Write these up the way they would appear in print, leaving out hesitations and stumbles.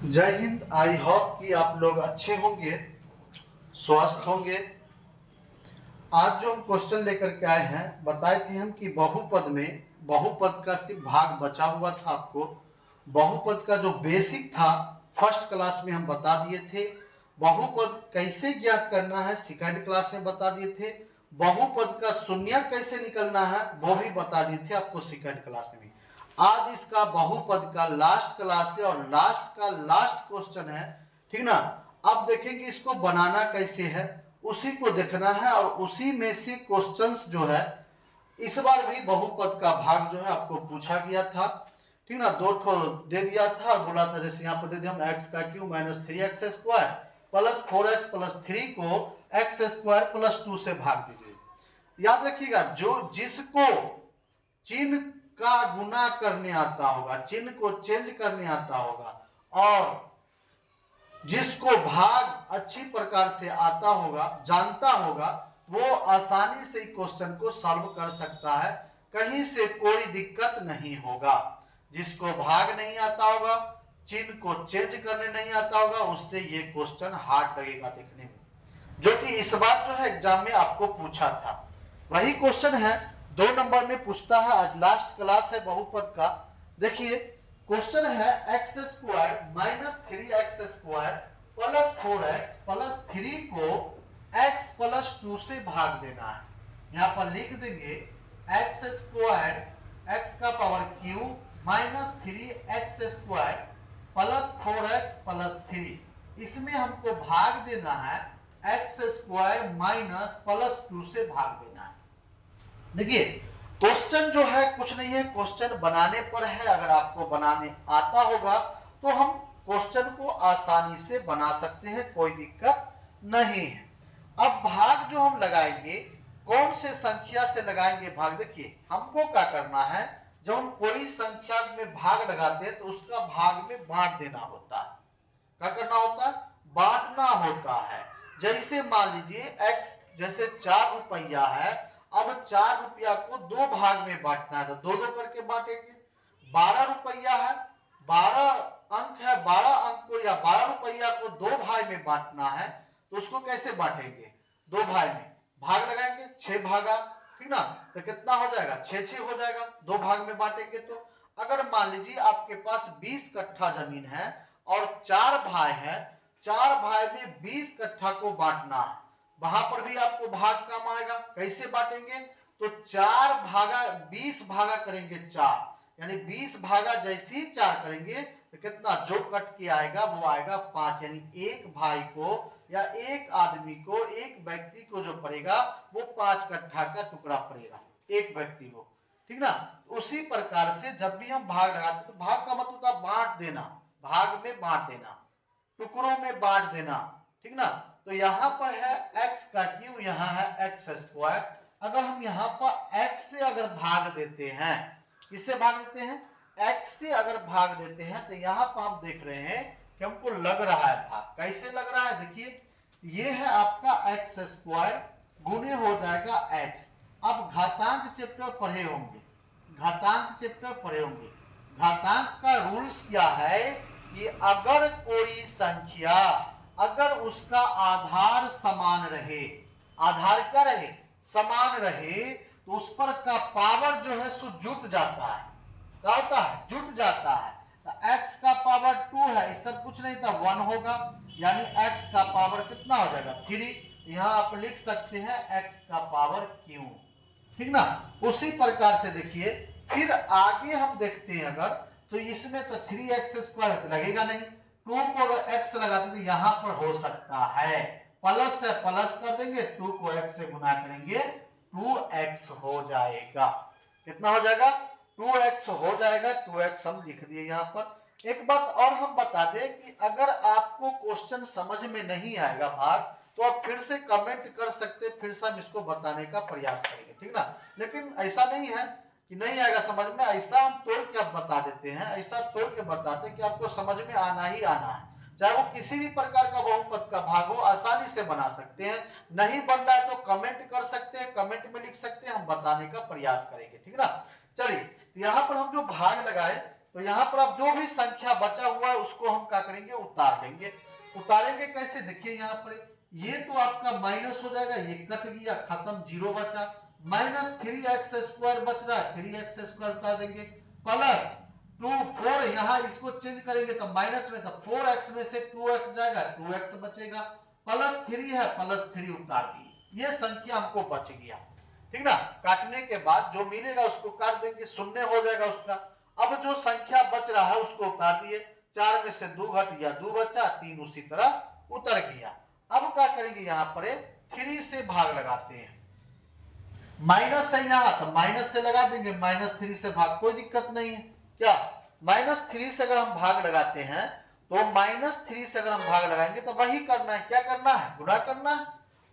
जय Hind. I hope कि आप लोग अच्छे होंगे, स्वस्थ होंगे। आज जो हम क्वेश्चन लेकर के आए हैं, बताए थे हम कि बहुपद में बहुपद का सिर्फ भाग बचा हुआ था। आपको बहुपद का जो बेसिक था फर्स्ट क्लास में हम बता दिए थे। बहुपद कैसे ज्ञात करना है सेकंड क्लास में बता दिए थे। बहुपद का शून्य कैसे निकलना है वो भी बता दिए थे आपको सेकंड क्लास में। आज इसका बहुपद का लास्ट क्लास है और लास्ट का लास्ट क्वेश्चन है, ठीक ना। अब देखेंगे इसको बनाना कैसे है, उसी को देखना है और उसी में से क्वेश्चंस जो है इस बार भी बहुपद का भाग जो है आपको पूछा गया था, ठीक ना। दो ठो दे दिया था और बोला था जैसे यहाँ पर दे दिया हम एक्स का cube minus 3x square plus 4x plus 3 को एक्स स्क्वायर प्लस 2 से भाग दीजिए। याद रखिएगा, जो जिसको चिन्ह का गुना करने आता होगा, चिन्ह को चेंज करने आता होगा और जिसको भाग अच्छी प्रकार से आता होगा, जानता होगा, वो आसानी से क्वेश्चन को सॉल्व कर सकता है। कहीं से कोई दिक्कत नहीं होगा। जिसको भाग नहीं आता होगा, चिन्ह को चेंज करने नहीं आता होगा, उससे ये क्वेश्चन हार्ड लगेगा देखने में, जो कि इस बार जो है एग्जाम में आपको पूछा था। वही क्वेश्चन है, 2 नंबर में पूछता है। आज लास्ट क्लास है बहुपद का। देखिए क्वेश्चन है x square minus 3x square plus 4x plus 3 को x प्लस 2 से भाग देना है। यहाँ पर लिख देंगे एक्स स्क्वायर x का power cube minus 3x square plus 4x plus 3। इसमें हमको भाग देना है एक्स स्क्वायर माइनस प्लस 2 से भाग देना है। देखिए क्वेश्चन जो है कुछ नहीं है, क्वेश्चन बनाने पर है। अगर आपको बनाने आता होगा तो हम क्वेश्चन को आसानी से बना सकते हैं, कोई दिक्कत नहीं है। अब भाग जो हम लगाएंगे, कौन से संख्या से लगाएंगे भाग? देखिए हमको क्या करना है, जब हम कोई संख्या में भाग लगाते हैं तो उसका भाग में बांट देना होता है। क्या करना होता है? बांटना होता है। जैसे मान लीजिए x जैसे 4 रुपया है, अब 4 रुपया को 2 भाग में बांटना है तो 2-2 करके बांटेंगे। 12 रुपया है, 12 अंक है, 12 अंक को या 12 रुपया को 2 भाग में बांटना है तो उसको कैसे बांटेंगे? 2 भाग में भाग लगाएंगे, 6 भागा, ठीक ना। तो कितना हो जाएगा? 6-6 हो जाएगा। 2 भाग में बांटेंगे तो अगर मान लीजिए आपके पास 20 कट्ठा जमीन है और 4 भाई है, 4 भाई में 20 कट्ठा को बांटना है, वहां पर भी आपको भाग काम आएगा। कैसे बांटेंगे? तो 4 भागा 20 भागा करेंगे 4, यानी 20 भागा जैसे ही 4 करेंगे तो कितना जो कट के आएगा वो आएगा 5, यानी एक भाई को या एक आदमी को, एक व्यक्ति को जो पड़ेगा वो 5 कट्ठा का टुकड़ा पड़ेगा एक व्यक्ति को, ठीक ना। उसी प्रकार से जब भी हम भाग लगाते तो भाग का मतलब होता है बांट देना, भाग में बांट देना, टुकड़ों में बांट देना, ठीक ना। तो यहाँ पर है x का क्यूब, यहाँ है x स्क्वायर। अगर हम यहाँ पर x से अगर भाग देते हैं, किससे भाग देते हैं? x से अगर भाग देते हैं तो यहाँ पर हम देख रहे हैं कि हमको लग रहा है भाग। कैसे लग रहा है? देखिए ये है आपका x स्क्वायर गुने हो जाएगा x। अब घातांक चैप्टर पढ़े होंगे, घातांक चैप्टर पढ़े होंगे। घातांक का रूल्स क्या है कि अगर कोई संख्या, अगर उसका आधार समान रहे, आधार क्या रहे? समान रहे, तो उस पर का पावर जो है सो जुट जाता है। क्या होता है? जुट जाता है। तो x का पावर 2 है, इससे कुछ नहीं था 1 होगा, यानी x का पावर कितना हो जाएगा? 3। यहां आप लिख सकते हैं x का पावर क्यों, ठीक ना। उसी प्रकार से देखिए फिर आगे हम देखते हैं, अगर तो इसमें तो 3x स्क्वायर तो लगेगा नहीं, 2 को अगर x लगाते तो यहां पर हो सकता है प्लस से प्लस कर देंगे, 2 को x से गुना करेंगे 2x हो जाएगा। कितना हो जाएगा? 2x हो जाएगा। 2x हम लिख दिए यहाँ पर। एक बात और हम बता दें कि अगर आपको क्वेश्चन समझ में नहीं आएगा भाग, तो आप फिर से कमेंट कर सकते, फिर से हम इसको बताने का प्रयास करेंगे, ठीक ना। लेकिन ऐसा नहीं है कि नहीं आएगा समझ में, ऐसा हम तोड़ के आप बता देते हैं, ऐसा तोड़ के बताते हैं कि आपको समझ में आना ही आना है। चाहे वो किसी भी प्रकार का बहुपद का भाग हो, आसानी से बना सकते हैं। नहीं बन रहा है तो कमेंट कर सकते हैं, कमेंट में लिख सकते हैं, हम बताने का प्रयास करेंगे, ठीक ना। चलिए यहाँ पर हम जो भाग लगाए तो यहाँ पर आप जो भी संख्या बचा हुआ है उसको हम क्या करेंगे, उतार देंगे। उतारेंगे कैसे, देखिए यहाँ पर ये तो आपका माइनस हो जाएगा, ये कट गया, खत्म, जीरो बचा। माइनस 3x² बच रहा है, 3x² उतार देंगे, प्लस 4 यहाँ इसको चेंज करेंगे तो माइनस में, तो 4x में से 2x जाएगा, 2x बचेगा, प्लस 3 है, प्लस 3 उतार दिए, ये संख्या हमको बच गया। ठीक ना, काटने के बाद जो मिलेगा उसको काट देंगे, शून्य हो जाएगा उसका। अब जो संख्या बच रहा है उसको उतार दिए, 4 में से 2 घट गया, 2 बचा, 3 उसी तरह उतर गया। अब क्या करेंगे, यहाँ पर 3 से भाग लगाते हैं, माइनस है यहाँ तो माइनस से लगा देंगे, -3 से भाग, कोई दिक्कत नहीं है। क्या, -3 से अगर हम भाग लगाते हैं तो -3 से अगर हम भाग लगाएंगे तो वही करना है, क्या करना है, गुणा करना है।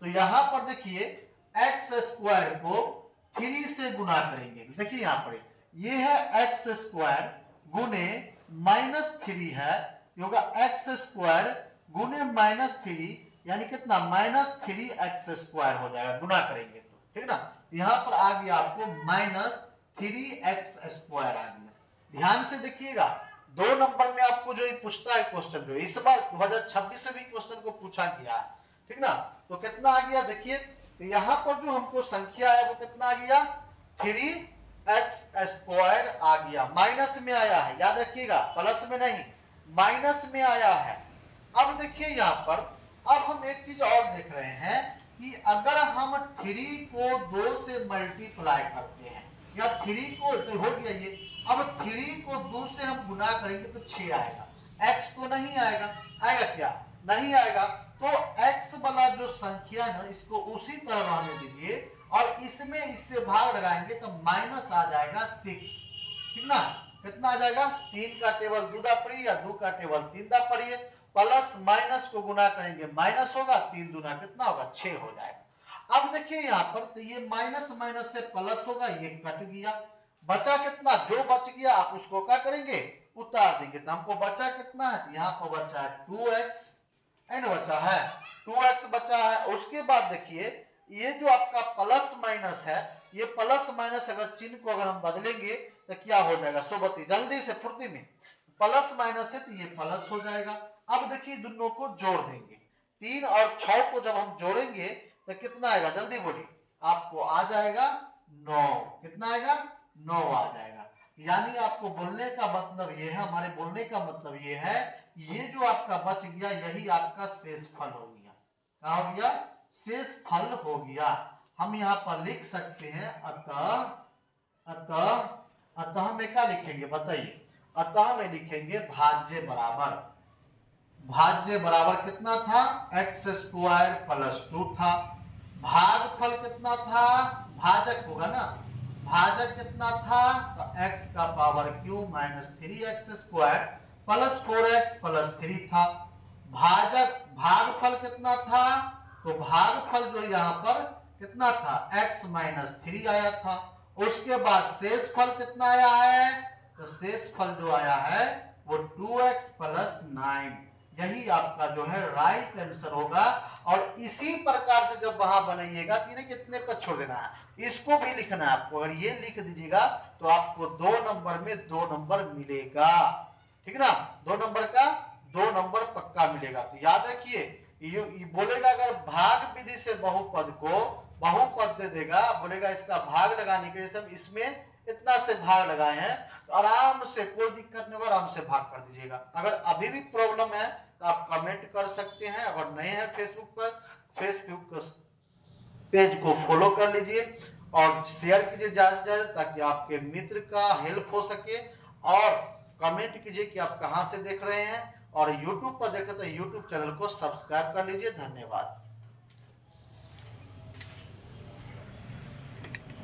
तो यहां पर देखिए x² को 3 से गुणा करेंगे, देखिए यहां पर ये है x² गुने -3 है, ये होगा x² गुने -3 यानी कितना, -3x² हो जाएगा, गुणा करेंगे तो, ठीक ना। यहां पर आ गया आपको -3x² आ गया। ध्यान से देखिएगा, 2 नंबर में आपको जो पूछता है क्वेश्चन, जो इस बार 2026 में भी क्वेश्चन को पूछा गया है, ठीक ना। तो कितना आ गया देखिए, तो यहां पर जो हमको संख्या है वो कितना आ गया, 3x² आ गया, माइनस में आया है, याद रखिएगा, प्लस में नहीं, माइनस में आया है। अब देखिए यहाँ पर, अब हम एक चीज और देख रहे हैं कि अगर हम 3 को 2 से मल्टीप्लाई करते हैं, या 3 को, तो हो गया ये, अब 3 को 2 से हम गुना करेंगे तो 6 आएगा, x तो नहीं आएगा, आएगा क्या, नहीं आएगा। तो x वाला जो संख्या है इसको उसी तरह रहने दीजिए, और इसमें इससे भाग लगाएंगे तो माइनस आ जाएगा 6, ठीक ना। कितना आ जाएगा, 3 का टेबल 2 दा पढ़िए या 2 का टेबल 3 दा पढ़िए, प्लस माइनस को गुना करेंगे, माइनस होगा, 3 दूना कितना होगा, 6 हो जाएगा। अब देखिए यहाँ पर, तो ये माइनस माइनस से प्लस होगा, ये कट गया, बचा कितना, जो बच गया आप उसको क्या करेंगे, उतार देंगे। तो हमको बचा कितना है, तो यहाँ पर बचा है 2x, बचा है 2x बचा है। उसके बाद देखिए ये जो आपका प्लस माइनस है, ये प्लस माइनस अगर चिन्ह को अगर हम बदलेंगे तो क्या हो जाएगा, सोबती, जल्दी से फुर्ती में, प्लस माइनस है तो ये प्लस हो जाएगा। अब देखिए दोनों को जोड़ देंगे, 3 और 6 को जब हम जोड़ेंगे तो कितना आएगा, जल्दी बोलिए, आपको आ जाएगा 9, कितना आएगा, 9 आ जाएगा। यानी आपको बोलने का मतलब ये है, हमारे बोलने का मतलब ये है, ये जो आपका बच गया यही आपका शेष फल हो गया, क्या हो गया, शेष फल हो गया। हम यहाँ पर लिख सकते हैं अतः में क्या लिखेंगे बताइए, अतः में लिखेंगे भाज्य बराबर, भाज्य बराबर कितना था, x² + 2 था, भागफल कितना था, भाजक होगा ना, भाजक कितना था, तो x का पावर क्यूब -3x² + 4x + 3 था। भागफल कितना था, तो भागफल जो यहाँ पर कितना था, x - 3 आया था। उसके बाद शेषफल कितना आया है, तो शेषफल जो आया है वो 2x + 9, यही आपका जो है राइट आंसर होगा। और इसी प्रकार से जब वहां बनाइएगा तो कितने पर छोड़ देना है, इसको भी लिखना है आपको, अगर ये लिख दीजिएगा तो आपको 2 नंबर में 2 नंबर मिलेगा, ठीक ना, 2 नंबर का 2 नंबर पक्का मिलेगा। तो याद रखिए, ये बोलेगा अगर भाग विधि से बहुपद को बहुपद दे देगा, बोलेगा इसका भाग लगाने के लिए सब इसमें इतना से भाग लगाए हैं, तो आराम से, कोई दिक्कत नहीं होगा, आराम से भाग कर दीजिएगा। अगर अभी भी प्रॉब्लम है तो आप कमेंट कर सकते हैं, अगर नए हैं फेसबुक पर, फेसबुक पेज को फॉलो कर लीजिए और शेयर कीजिए ज्यादा से ज्यादा, ताकि आपके मित्र का हेल्प हो सके। और कमेंट कीजिए कि आप कहां से देख रहे हैं, और यूट्यूब पर देखें तो यूट्यूब चैनल को सब्सक्राइब कर लीजिए। धन्यवाद।